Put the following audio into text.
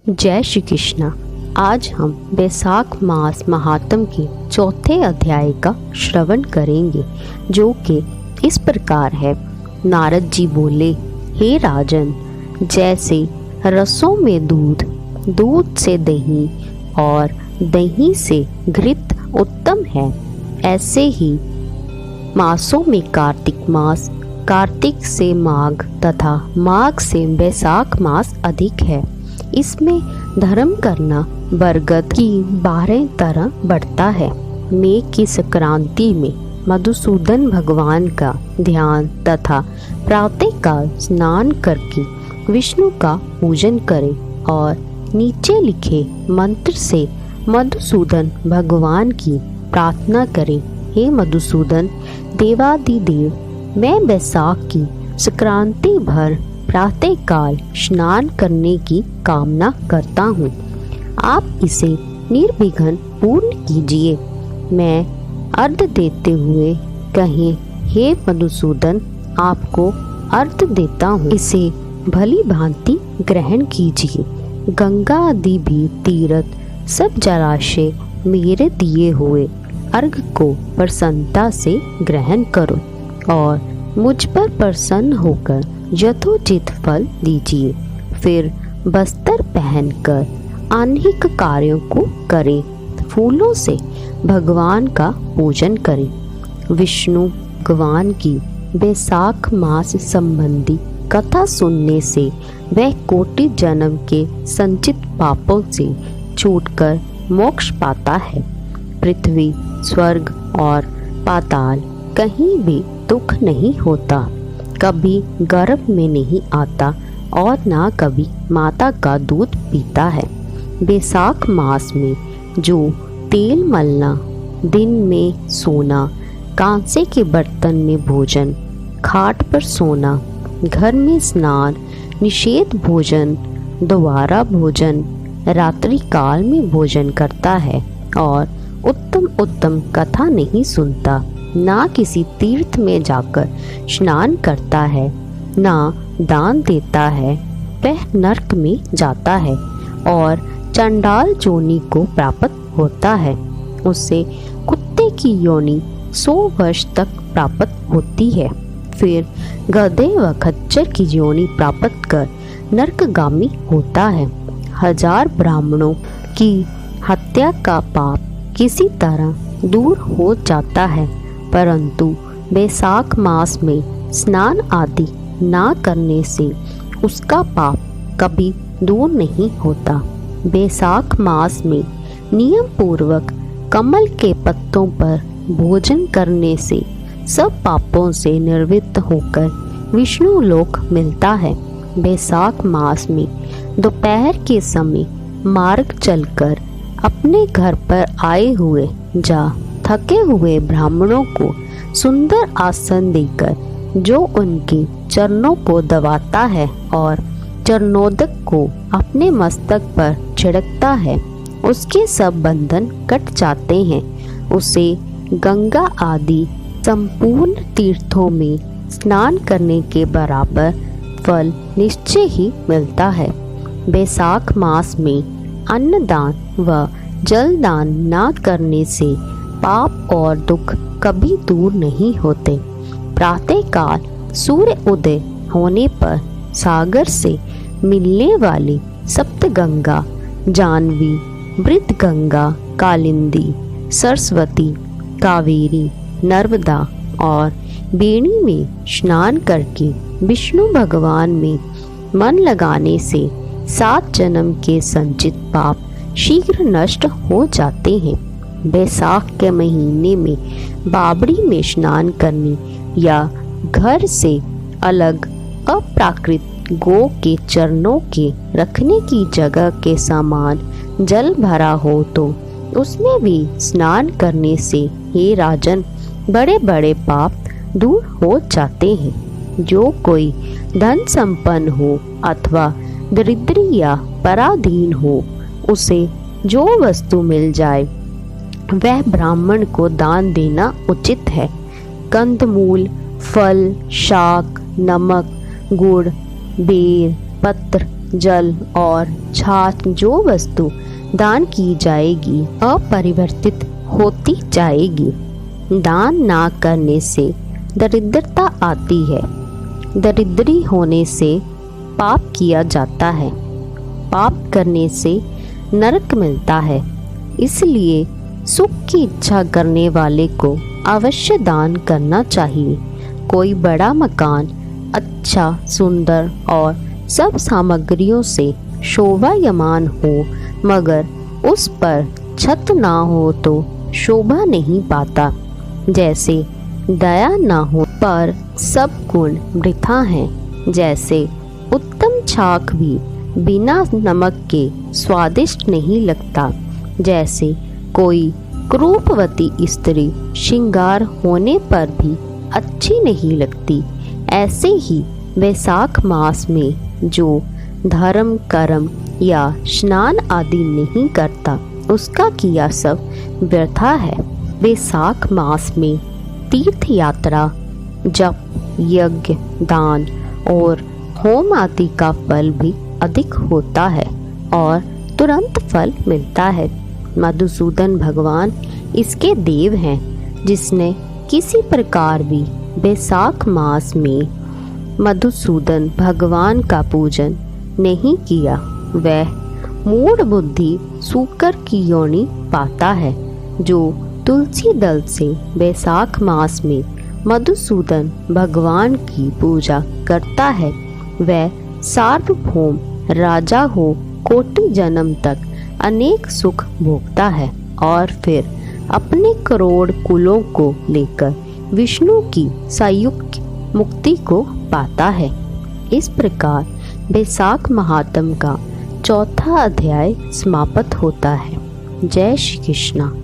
जय श्री कृष्णा। आज हम बैसाख मास महात्म के चौथे अध्याय का श्रवण करेंगे, जो कि इस प्रकार है। नारद जी बोले, हे राजन, जैसे रसों में दूध, दूध से दही और दही से घृत उत्तम है, ऐसे ही मासों में कार्तिक मास, कार्तिक से माघ तथा माघ से बैसाख मास अधिक है। इसमें धर्म करना बरगद की 12 तरह बढ़ता है। मेघ की संक्रांति में मधुसूदन भगवान का ध्यान तथा प्रातःकाल स्नान करके विष्णु का पूजन करें और नीचे लिखे मंत्र से मधुसूदन भगवान की प्रार्थना करें। हे मधुसूदन देवादिदेव, मैं बैसाख की संक्रांति भर प्रातःकाल स्नान करने की कामना करता हूँ। आप इसे निर्विघ्न पूर्ण कीजिए। मैं अर्घ देते हुए कहें, हे मधुसूदन, आपको अर्घ देता हूँ, इसे भली भांति ग्रहण कीजिए। गंगा आदि भी तीर्थ सब जलाशय मेरे दिए हुए अर्घ को प्रसन्नता से ग्रहण करो और मुझ पर प्रसन्न होकर यथोचित फल दीजिए। फिर वस्त्र पहनकर अनेक कार्यों को करें। फूलों से भगवान का पूजन करें। विष्णु भगवान की बैसाख मास संबंधी कथा सुनने से वह कोटि जन्म के संचित पापों से छूटकर मोक्ष पाता है। पृथ्वी, स्वर्ग और पाताल कहीं भी दुख नहीं होता, कभी गर्भ में नहीं आता और ना कभी माता का दूध पीता है। बैसाख मास में जो तेल मलना, दिन में सोना, कांसे के बर्तन में भोजन, खाट पर सोना, घर में स्नान, निषेध भोजन, दोबारा भोजन, रात्रि काल में भोजन करता है और उत्तम उत्तम कथा नहीं सुनता, ना किसी तीर्थ में जाकर स्नान करता है, ना दान देता है, वह नरक में जाता है और चंडाल योनि को प्राप्त होता है। उससे कुत्ते की योनि 100 वर्ष तक प्राप्त होती है। फिर गधे व खच्चर की योनि प्राप्त कर नरकगामी होता है। 1000 ब्राह्मणों की हत्या का पाप किसी तरह दूर हो जाता है, परंतु बैसाख मास में स्नान आदि ना करने से उसका पाप कभी दूर नहीं होता। बैसाख मास में नियम पूर्वक कमल के पत्तों पर भोजन करने से सब पापों से निवृत्त होकर विष्णु लोक मिलता है। बैसाख मास में दोपहर के समय मार्ग चलकर अपने घर पर आए हुए जा थके हुए ब्राह्मणों को सुंदर आसन देकर जो उनके चरणों को दबाता है और चरणोदक को अपने मस्तक पर छिड़कता है, उसके सब बंधन कट जाते हैं। उसे गंगा आदि संपूर्ण तीर्थों में स्नान करने के बराबर फल निश्चय ही मिलता है। बैसाख मास में अन्नदान व जलदान न करने से पाप और दुख कभी दूर नहीं होते। प्रातःकाल सूर्य उदय होने पर सागर से मिलने वाली सप्तगंगा, जानवी, वृद्धगंगा, कालिंदी, सरस्वती, कावेरी, नर्मदा और बेणी में स्नान करके विष्णु भगवान में मन लगाने से 7 जन्म के संचित पाप शीघ्र नष्ट हो जाते हैं। बैसाख के महीने में बावड़ी में स्नान करने या घर से अलग अप्राकृत गौ के चरणों के रखने की जगह के समान जल भरा हो तो उसमें भी स्नान करने से, हे राजन, बड़े बड़े पाप दूर हो जाते हैं। जो कोई धन संपन्न हो अथवा दरिद्री या पराधीन हो, उसे जो वस्तु मिल जाए वह ब्राह्मण को दान देना उचित है। कंदमूल, फल, शाक, नमक, गुड़, बेर, पत्र, जल और छाछ जो वस्तु दान की जाएगी अपरिवर्तित होती जाएगी। दान ना करने से दरिद्रता आती है। दरिद्री होने से पाप किया जाता है। पाप करने से नरक मिलता है। इसलिए सुख की इच्छा करने वाले को अवश्य दान करना चाहिए। कोई बड़ा मकान अच्छा, सुंदर और सब सामग्रियों से शोभायमान हो, मगर उस पर छत ना हो तो शोभा नहीं पाता। जैसे दया ना हो पर सब गुण वृथा हैं। जैसे उत्तम छाछ भी बिना नमक के स्वादिष्ट नहीं लगता। जैसे कोई क्रूपवती स्त्री श्रृंगार होने पर भी अच्छी नहीं लगती, ऐसे ही वैशाख मास में जो धर्म कर्म या स्नान आदि नहीं करता, उसका किया सब व्यर्था है। वैशाख मास में तीर्थ यात्रा, जप, यज्ञ, दान और होम आदि का फल भी अधिक होता है और तुरंत फल मिलता है। मधुसूदन भगवान इसके देव हैं। जिसने किसी प्रकार भी वैशाख मास में मधुसूदन भगवान का पूजन नहीं किया, वह मूढ़ बुद्धि सूकर की योनि पाता है। जो तुलसी दल से वैशाख मास में मधुसूदन भगवान की पूजा करता है, वह सार्वभौम राजा हो कोटि जन्म तक अनेक सुख भोगता है और फिर अपने करोड़ कुलों को लेकर विष्णु की संयुक्त मुक्ति को पाता है। इस प्रकार वैशाख महात्म का चौथा अध्याय समाप्त होता है। जय श्री कृष्ण।